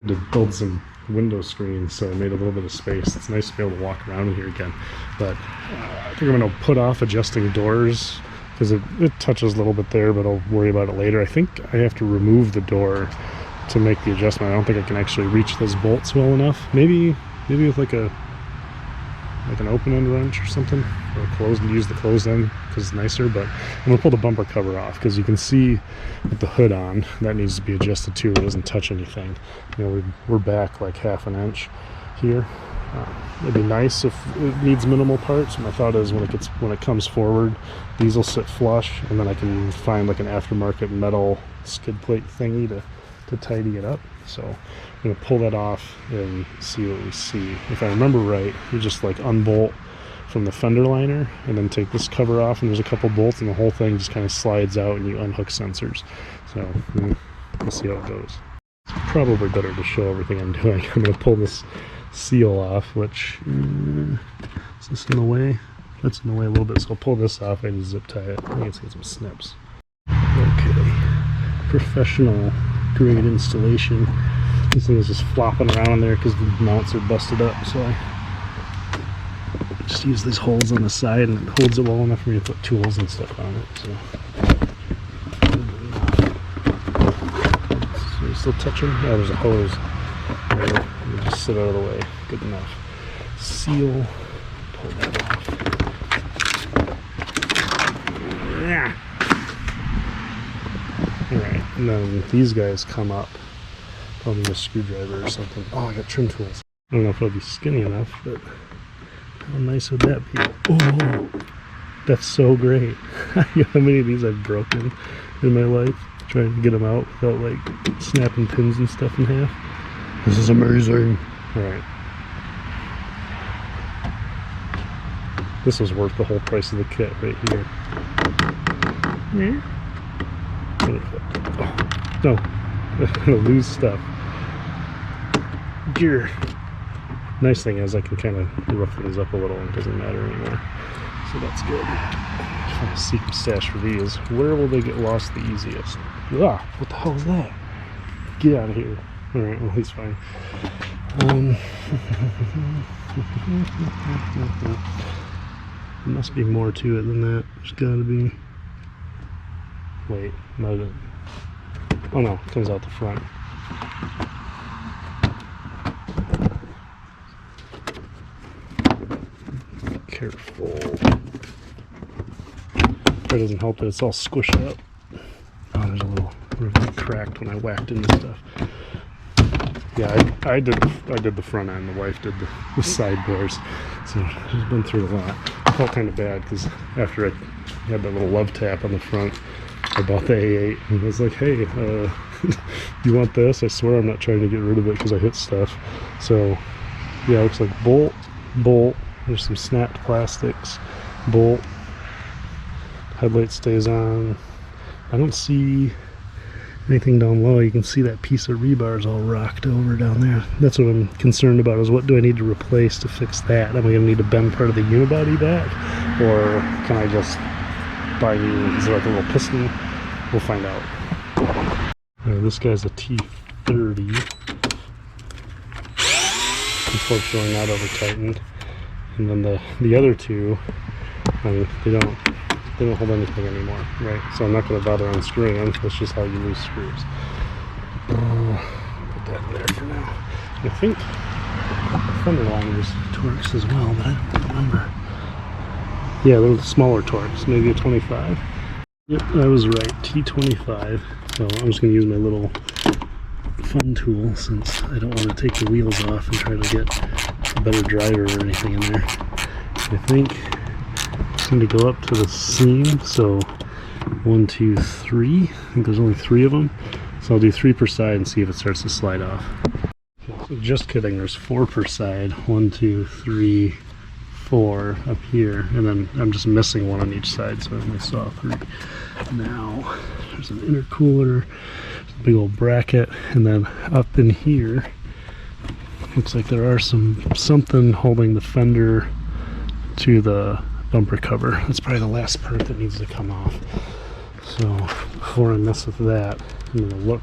To build some window screens, so I made a little bit of space. It's nice to be able to walk around in here again, but I think I'm going to put off adjusting doors because it touches a little bit there, but I'll worry about it later. I think I have to remove the door to make the adjustment. I don't think I can actually reach those bolts well enough. Maybe with like an open end wrench or something, or closed, use the closed end because it's nicer. But I'm gonna pull the bumper cover off because you can see with the hood on that needs to be adjusted too. It doesn't touch anything. You know, we're back like half an inch here. It'd be nice if it needs minimal parts. My thought is when it comes forward, these will sit flush, and then I can find like an aftermarket metal skid plate thingy to tidy it up. So I'm going to pull that off and see what we see. If I remember right, you just like unbolt from the fender liner and then take this cover off, and there's a couple bolts, and the whole thing just kind of slides out and you unhook sensors. So we'll see how it goes. It's probably better to show everything I'm doing. I'm going to pull this seal off, which is this in the way? That's in the way a little bit, so I'll pull this off and zip tie it. I can see some snips. Okay, professional grade installation. This thing is just flopping around there because the mounts are busted up, so I just use these holes on the side, and it holds it well enough for me to put tools and stuff on it. So you're still touching? Yeah, there's a hose. There. You just sit out of the way. Good enough. Seal. Pull that off. Yeah. Alright, and then these guys come up. Probably a screwdriver or something. Oh, I got trim tools. I don't know if it'll be skinny enough, but how nice would that be? Oh, that's so great. You know how many of these I've broken in my life trying to get them out without like snapping pins and stuff in half? This is amazing. Alright. This was worth the whole price of the kit right here. Oh, no. I'm gonna lose stuff. Gear. Nice thing is I can kind of rough things up a little and it doesn't matter anymore. So that's good. Find a secret stash for these. Where will they get lost the easiest? Ah, what the hell is that? Get out of here. Alright, well he's fine. There must be more to it than that. There's gotta be. Wait, no. Oh no, it comes out the front. Careful. That doesn't help that it's all squished up. Oh, there's a little cracked when I whacked into stuff. Yeah, I did the front end. The wife did the side doors. So she's been through a lot. I felt kind of bad because after I had that little love tap on the front, I bought the A8 and I was like, hey, you want this? I swear I'm not trying to get rid of it because I hit stuff. So yeah, it looks like bolt. There's some snapped plastics. Bolt. Headlight stays on. I don't see anything down low. You can see that piece of rebar is all rocked over down there. That's what I'm concerned about, is what do I need to replace to fix that? Am I going to need to bend part of the unibody back? Or can I just buy new, is it like a little piston? We'll find out. This guy's a T30. Unfortunately not over tightened. And then the other two, I mean, they don't hold anything anymore, right? So I'm not going to bother unscrewing them. That's just how you lose screws. Put that in there for now. I think the fender liners Torx as well, but I don't remember. Yeah, they're smaller Torx, maybe a 25. Yep, I was right, T25. So I'm just going to use my little fun tool since I don't want to take the wheels off and try to get a better driver or anything in there. I think to go up to the seam, so 1, 2, 3. I think there's only 3 of them, so I'll do 3 per side and see if it starts to slide off. So just kidding, there's 4 per side. 1, 2, 3, 4 up here, and then I'm just missing 1 on each side, so I only saw 3. Now there's an intercooler, a big old bracket, and then up in here looks like there are something holding the fender to the bumper cover. That's probably the last part that needs to come off. So before I mess with that, I'm going to look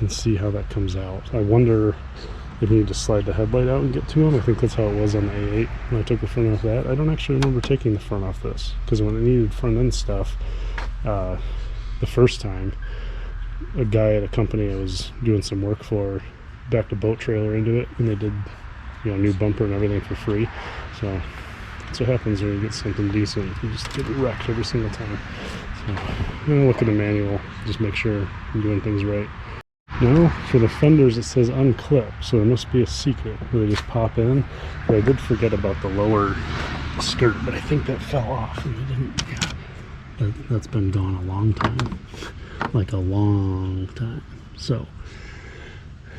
and see how that comes out. I wonder if you need to slide the headlight out and get to them. I think that's how it was on the A8 when I took the front off that. I don't actually remember taking the front off this, because when it needed front end stuff the first time, a guy at a company I was doing some work for backed a boat trailer into it, and they did, you know, new bumper and everything for free. So that's what happens when you get something decent. You just get wrecked every single time. So I'm gonna look at the manual, just make sure I'm doing things right. Now for the fenders it says unclip, so there must be a secret where they just pop in. But I did forget about the lower skirt, but I think that fell off and I didn't. Yeah, that's been gone a long time, like a long time. So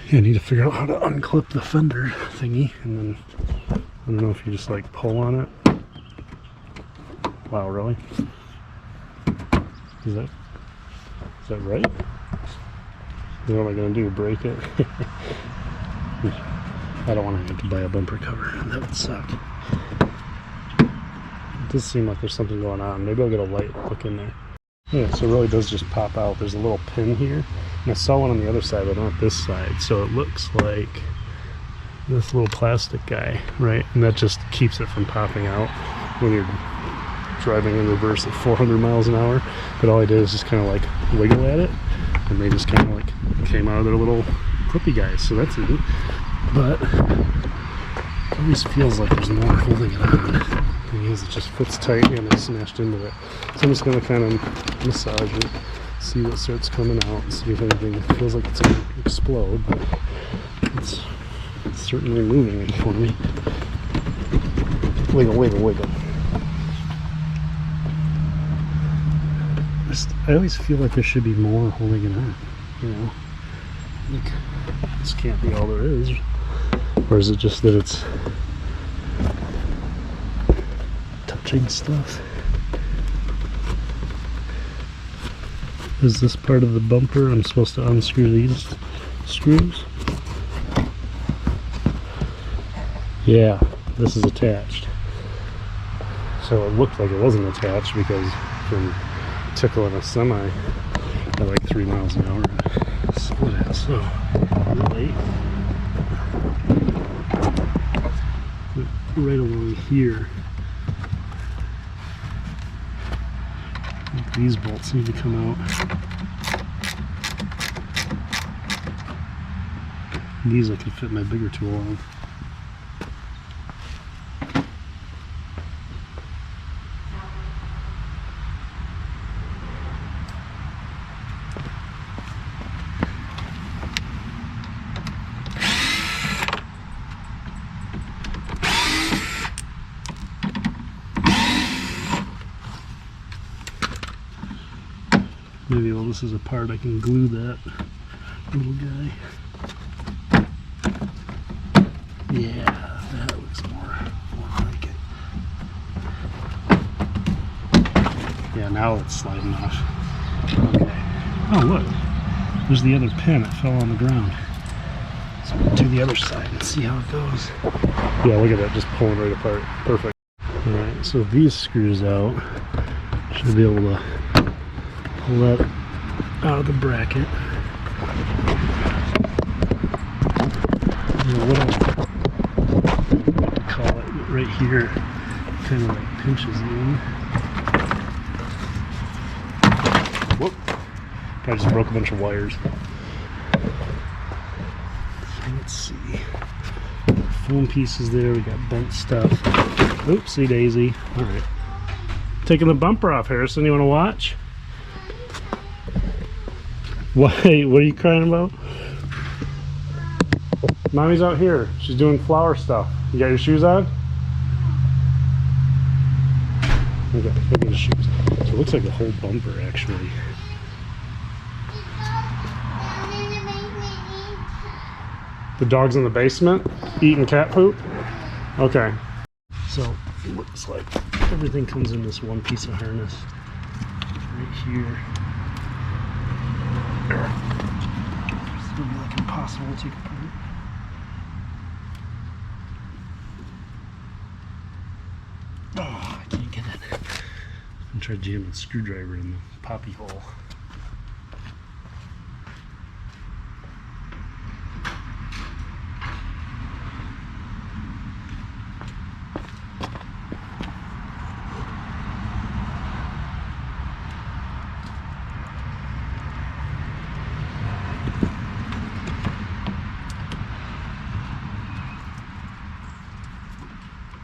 yeah, I need to figure out how to unclip the fender thingy, and then I don't know if you just like pull on it. Wow, really? Is that right? What am I gonna do? Break it? I don't want to have to buy a bumper cover. That would suck. It does seem like there's something going on. Maybe I'll get a light look in there. Yeah, so it really does just pop out. There's a little pin here, and I saw one on the other side, but not this side. So it looks like this little plastic guy, right? And that just keeps it from popping out when you're driving in reverse at 400 miles an hour. But all I did is just kind of like wiggle at it, and they just kind of like came out of their little clippy guys. So that's neat. But it always feels like there's more holding it on. Thing is, it just fits tight and I smashed into it. So I'm just going to kind of massage it, see what starts coming out, and see if anything feels like it's going to explode. But it's certainly moving it for me. Wiggle, wiggle, wiggle. I always feel like there should be more holding it on, you know? Like, this can't be all there is. Or is it just that it's touching stuff? Is this part of the bumper? I'm supposed to unscrew these screws? Yeah, this is attached. So it looked like it wasn't attached because from tickling a semi at like 3 miles an hour, split it. So really, right along here, these bolts need to come out. These I can fit my bigger tool on. Maybe while this is apart, I can glue that little guy. Yeah, that looks more like it. Yeah, now it's sliding off. Okay. Oh, look. There's the other pin. It fell on the ground. So we'll do the other side and see how it goes. Yeah, look at that. Just pulling right apart. Perfect. Alright, so these screws out. Should be able to pull that out of the bracket. What I call it right here kind of like pinches in. Whoop! I just broke a bunch of wires. So let's see. Foam pieces there. We got bent stuff. Oopsie daisy. All right. Taking the bumper off, Harrison. You want to watch? What are you crying about? Mommy's out here. She's doing flower stuff. You got your shoes on? Okay, look at the shoes. So it looks like the whole bumper actually. The dog's in the basement eating cat poop? Okay. So it looks like everything comes in this one piece of harness right here. It's gonna be like impossible to take apart. Oh, I can't get it. I'm trying to jam a screwdriver in the poppy hole.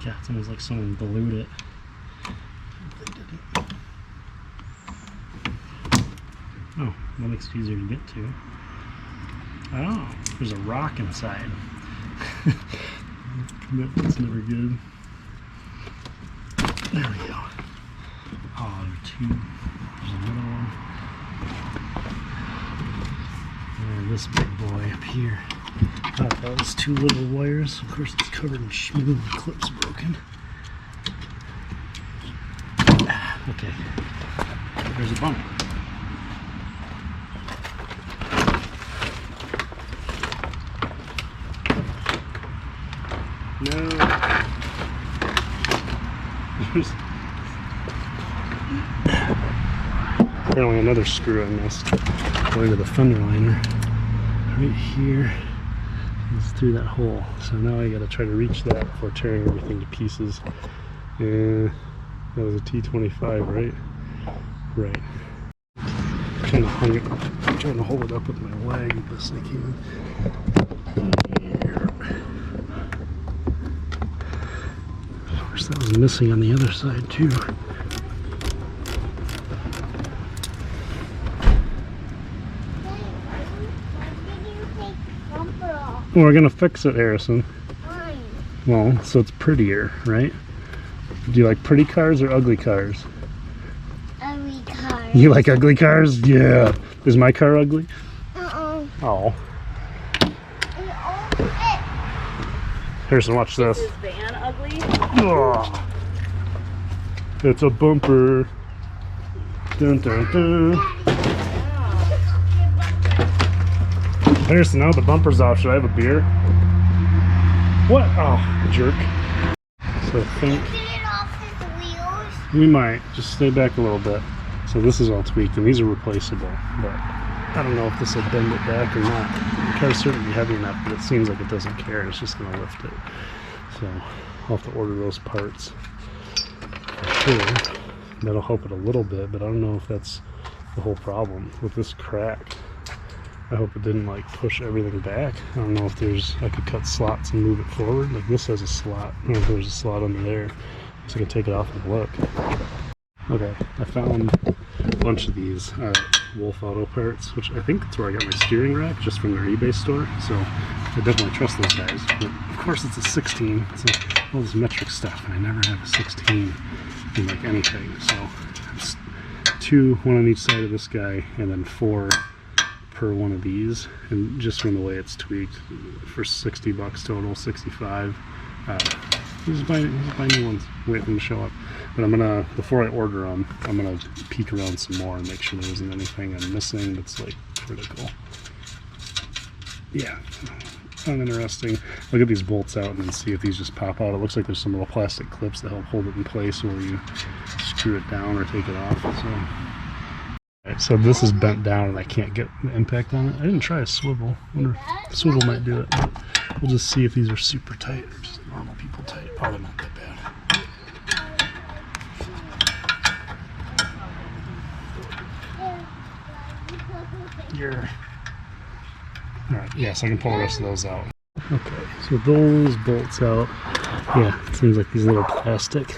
Yeah, it's almost like someone glued it. Oh, that makes it easier to get to. Oh, there's a rock inside. That's never good. There we go. Oh, there are two. There's another one. And this big boy up here. Oh, that was two little wires. Of course, it's covered in schmoo. The clip's broken. Okay. There's a bump. No. Apparently another screw I missed going to the fender liner right here. It's through that hole. So now I gotta try to reach that before tearing everything to pieces. And that was a T25, right? Right. Kind of hung it. I'm trying to hold it up with my leg the best I can. Of course, that was missing on the other side too. Well, we're gonna fix it, Harrison. Why? Well, so it's prettier, right? Do you like pretty cars or ugly cars? Ugly cars. You like ugly cars? Yeah. Is my car ugly? Oh. Harrison, watch this. Is van ugly? Oh. It's a bumper. Dun, dun, dun. Harrison, now the bumper's off. Should I have a beer? What? Oh, jerk. So I think Get it off his wheels. we might just stay back a little bit. So this is all tweaked, and these are replaceable. But I don't know if this will bend it back or not. The car's certainly heavy enough, but it seems like it doesn't care. It's just going to lift it. So I'll have to order those parts. Sure, that'll help it a little bit, but I don't know if that's the whole problem with this crack. I hope it didn't like push everything back. I don't know if I could cut slots and move it forward. Like this has a slot. I don't know if there's a slot under there. So I can take it off and look. Okay, I found a bunch of these Wolf Auto parts, which I think that's where I got my steering rack, just from their eBay store. So I definitely trust those guys. But of course it's a 16. It's all this metric stuff, and I never have a 16 in like anything. So it's 2, 1 on each side of this guy, and then 4 per one of these, and just from the way it's tweaked, for $60 total, 65. Just buy new ones, wait for them to show up. But I'm gonna, before I order them, I'm gonna peek around some more and make sure there isn't anything I'm missing that's like critical. Yeah, uninteresting. I'll get these bolts out and then see if these just pop out. It looks like there's some little plastic clips that help hold it in place where you screw it down or take it off. So this is bent down and I can't get the impact on it. I didn't try a swivel. I wonder if swivel might do it. But we'll just see if these are super tight or just normal people tight. Probably not that bad. Alright, yes, I can pull the rest of those out. Okay, so those bolts out. Yeah, it seems like these little plastic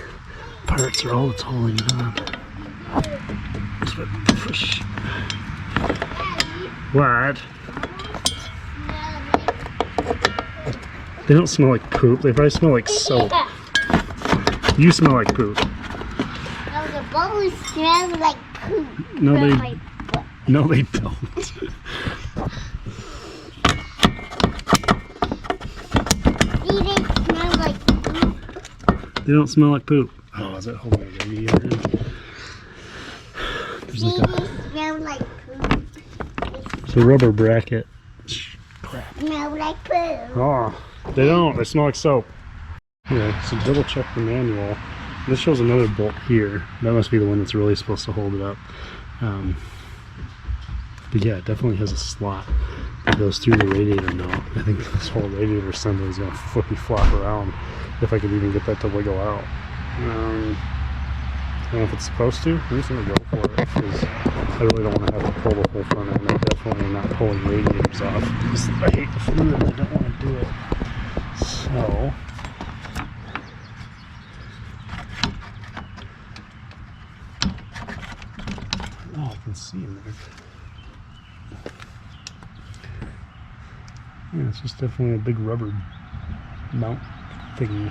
parts are all that's holding it on. Push. What? They don't smell like poop. They probably smell like soap. You smell like poop. No, the bubbles smell like poop. No, From they my butt. no, they don't. See, they smell like poop. They don't smell like poop. Oh, is that holding a radiator? There's See, like they smell like poop. it's a rubber bracket. Crap. Smell like poop. Oh, they don't. They smell like soap. Yeah, so double check the manual. This shows another bolt here. That must be the one that's really supposed to hold it up. But yeah, it definitely has a slot that goes through the radiator now. I think this whole radiator assembly is going to flippy flop around if I could even get that to wiggle out. I don't know if it's supposed to. I'm just going to go for it because I really don't want to have to pull the whole front end. I'm definitely not pulling radiators off because I hate the fluid and I don't want to do it. So see in there. Yeah, it's just definitely a big rubber mount thingy.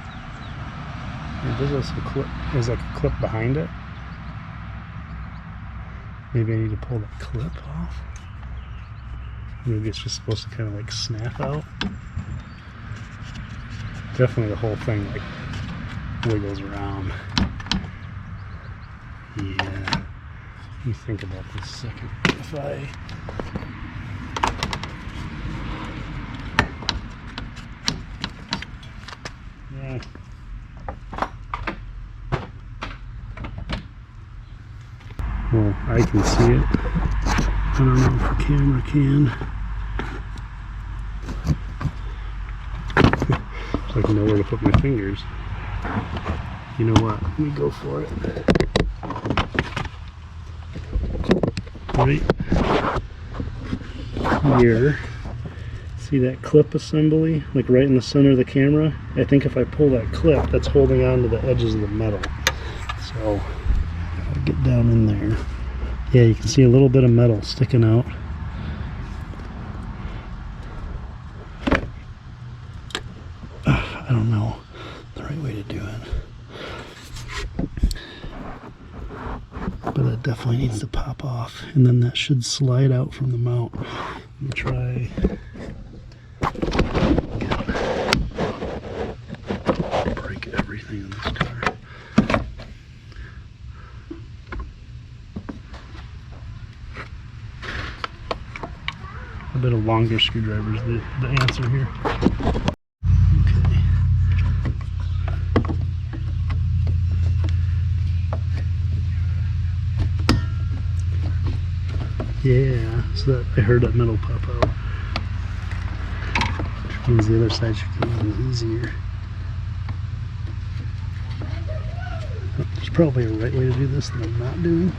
It does have some clip. There's like a clip behind it. Maybe I need to pull that clip off. Maybe it's just supposed to kind of like snap out. Definitely the whole thing like wiggles around. Yeah. Let me think about this a second. If I yeah. Well, I can see it. I don't know if the camera can. So I can know where to put my fingers. You know what? Let me go for it. Right here. See that clip assembly? Like right in the center of the camera? I think if I pull that clip, that's holding on to the edges of the metal. So, if I get down in there, yeah, you can see a little bit of metal sticking out. I don't know the right way to do it. But it definitely needs to pop off. And then that should slide out from the mount. Let me try. Break everything in this car. A bit of longer screwdriver is the answer here. Okay. Yeah, so that I heard that metal pop out. Which means the other side should come in easier. There's probably a right way to do this that I'm not doing,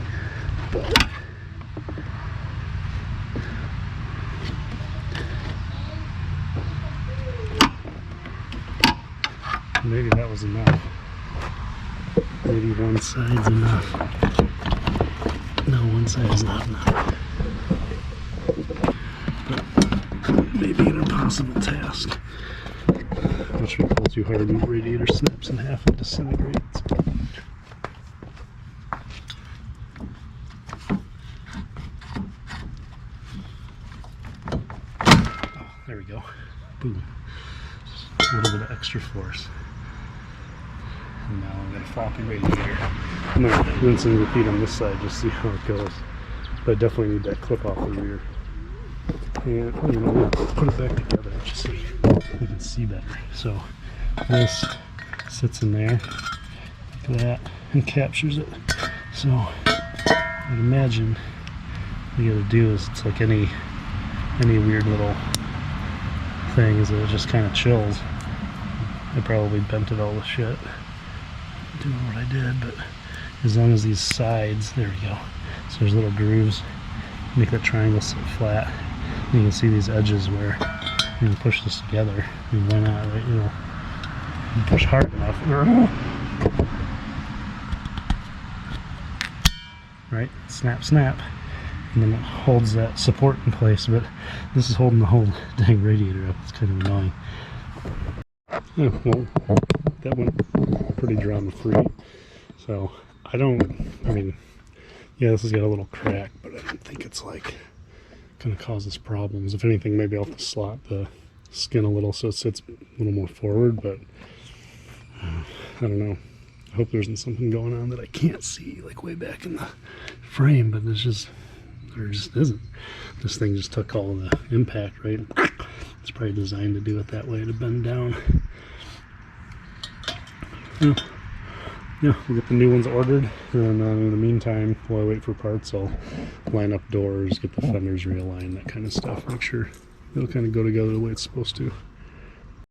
but maybe that was enough. Maybe one side's enough. No, one side is not enough. But maybe an impossible task. Not sure pull too hard and the radiator snaps in half and disintegrates. Oh, there we go. Boom. Just a little bit of extra force. And now I'm going to floppy radiator. I'm going to rinse and repeat on this side, just see how it goes. But I definitely need that clip off the rear. And you know, we'll put it back together just so we can see better. So this sits in there like that and captures it. So I'd imagine what you got to do is it's like any weird little thing is it just kind of chills. I probably bent it all to shit doing what I did, but as long as these sides, there we go. So there's little grooves, make that triangle sit flat. And you can see these edges where you can push this together. I mean, why not, right? You know, you push hard enough, right? Snap, snap, and then it holds that support in place. But this is holding the whole dang radiator up. It's kind of annoying. Yeah, well, that went pretty drama-free. So I mean, yeah, this has got a little crack, but I don't think it's like going to cause us problems. If anything, maybe I'll have to slot the skin a little so it sits a little more forward, but I don't know. I hope there isn't something going on that I can't see, like way back in the frame, but there just isn't. This thing just took all of the impact, right? It's probably designed to do it that way, to bend down. Yeah, we'll get the new ones ordered, and in the meantime, while I wait for parts, I'll line up doors, get the fenders realigned, that kind of stuff, make sure it'll kind of go together the way it's supposed to.